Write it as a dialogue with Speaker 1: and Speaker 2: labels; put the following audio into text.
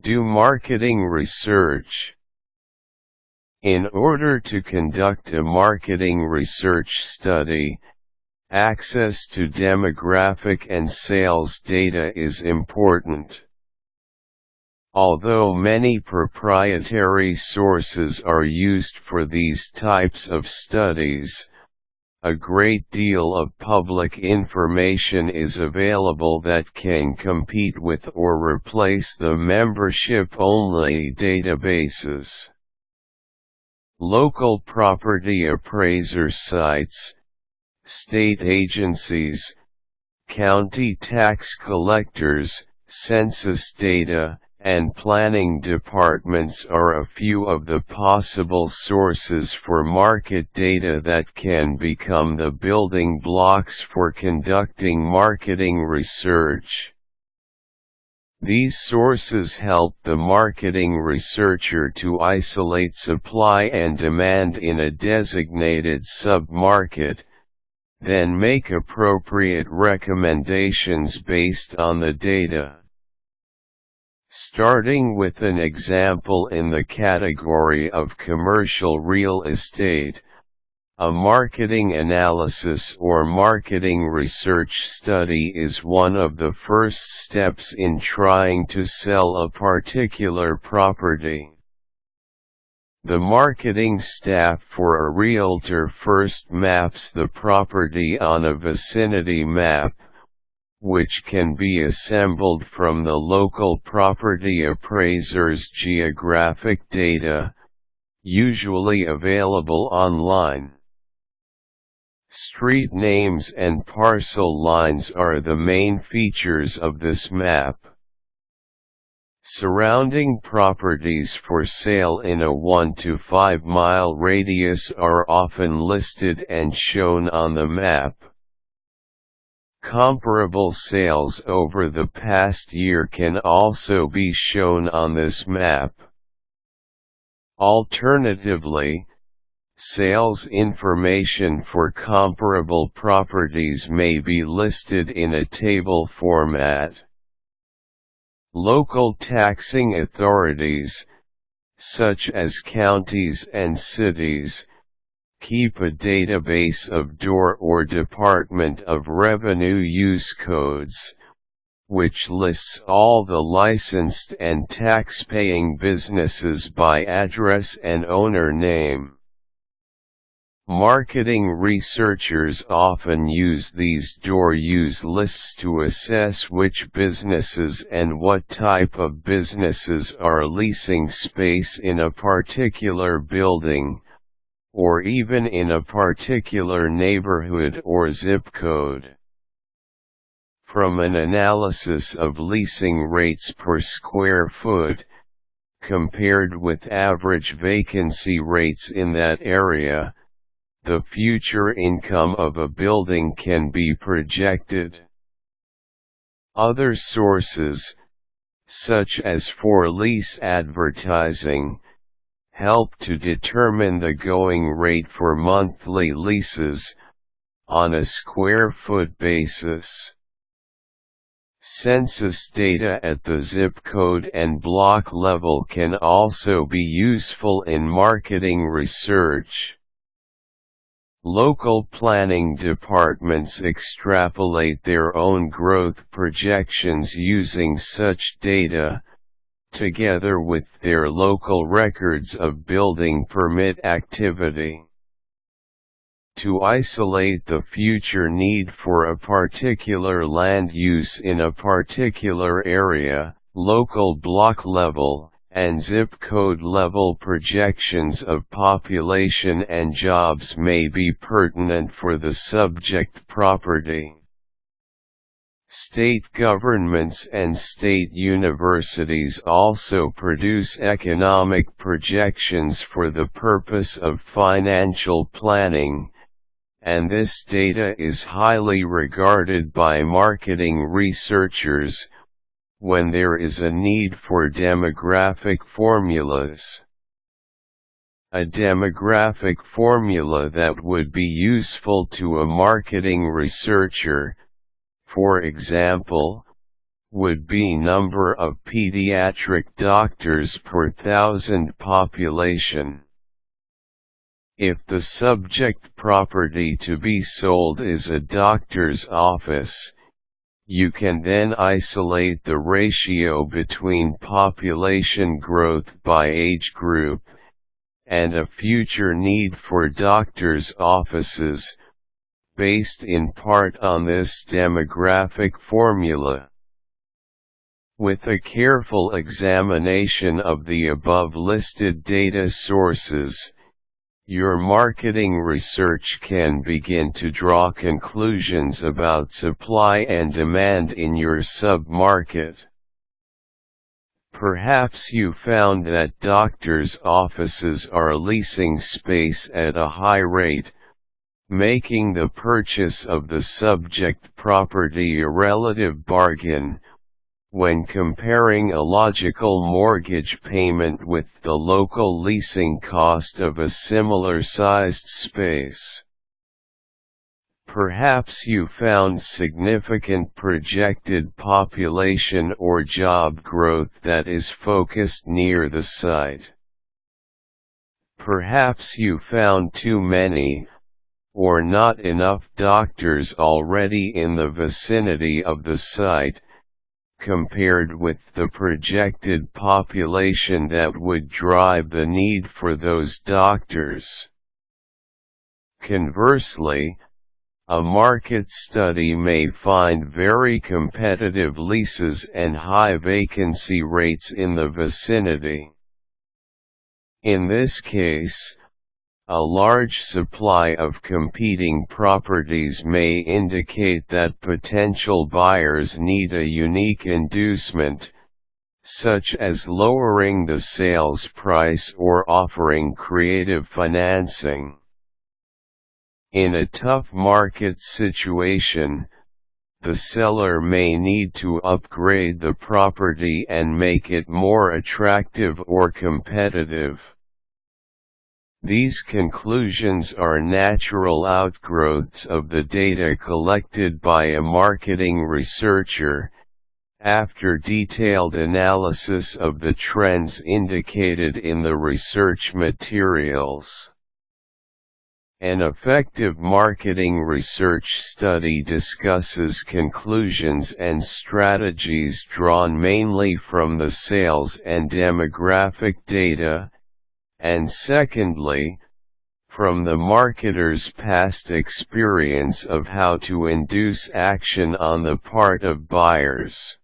Speaker 1: Do marketing research. In order to conduct a marketing research study, access to demographic and sales data is important. Although many proprietary sources are used for these types of studies, a great deal of public information is available that can compete with or replace the membership-only databases. Local property appraiser sites, state agencies, county tax collectors, census data, and planning departments are a few of the possible sources for market data that can become the building blocks for conducting marketing research. These sources help the marketing researcher to isolate supply and demand in a designated sub-market, then make appropriate recommendations based on the data. Starting with an example in the category of commercial real estate, a marketing analysis or marketing research study is one of the first steps in trying to sell a particular property. The marketing staff for a realtor first maps the property on a vicinity map, which can be assembled from the local property appraiser's geographic data, usually available online. Street names and parcel lines are the main features of this map. Surrounding properties for sale in a 1 to 5 mile radius are often listed and shown on the map. Comparable sales over the past year can also be shown on this map. Alternatively, sales information for comparable properties may be listed in a table format. Local taxing authorities, such as counties and cities, keep a database of DOR or Department of Revenue use codes, which lists all the licensed and tax-paying businesses by address and owner name. Marketing researchers often use these DOR use lists to assess which businesses and what type of businesses are leasing space in a particular building, or even in a particular neighborhood or zip code. From an analysis of leasing rates per square foot, compared with average vacancy rates in that area, the future income of a building can be projected. Other sources, such as for lease advertising, help to determine the going rate for monthly leases, on a square foot basis. Census data at the zip code and block level can also be useful in marketing research. Local planning departments extrapolate their own growth projections using such data, together with their local records of building permit activity. To isolate the future need for a particular land use in a particular area, local block level, and zip code level projections of population and jobs may be pertinent for the subject property. State governments and state universities also produce economic projections for the purpose of financial planning, and this data is highly regarded by marketing researchers when there is a need for demographic formulas. A demographic formula that would be useful to a marketing researcher, for example, would be number of pediatric doctors per 1,000 population. If the subject property to be sold is a doctor's office, you can then isolate the ratio between population growth by age group, and a future need for doctors' offices, based in part on this demographic formula. With a careful examination of the above-listed data sources, your marketing research can begin to draw conclusions about supply and demand in your sub-market. Perhaps you found that doctors' offices are leasing space at a high rate, making the purchase of the subject property a relative bargain, when comparing a logical mortgage payment with the local leasing cost of a similar-sized space. Perhaps you found significant projected population or job growth that is focused near the site. Perhaps you found too many, or not enough doctors already in the vicinity of the site, compared with the projected population that would drive the need for those doctors. Conversely, a market study may find very competitive leases and high vacancy rates in the vicinity. In this case, a large supply of competing properties may indicate that potential buyers need a unique inducement, such as lowering the sales price or offering creative financing. In a tough market situation, the seller may need to upgrade the property and make it more attractive or competitive. These conclusions are natural outgrowths of the data collected by a marketing researcher, after detailed analysis of the trends indicated in the research materials. An effective marketing research study discusses conclusions and strategies drawn mainly from the sales and demographic data, and secondly, from the marketer's past experience of how to induce action on the part of buyers.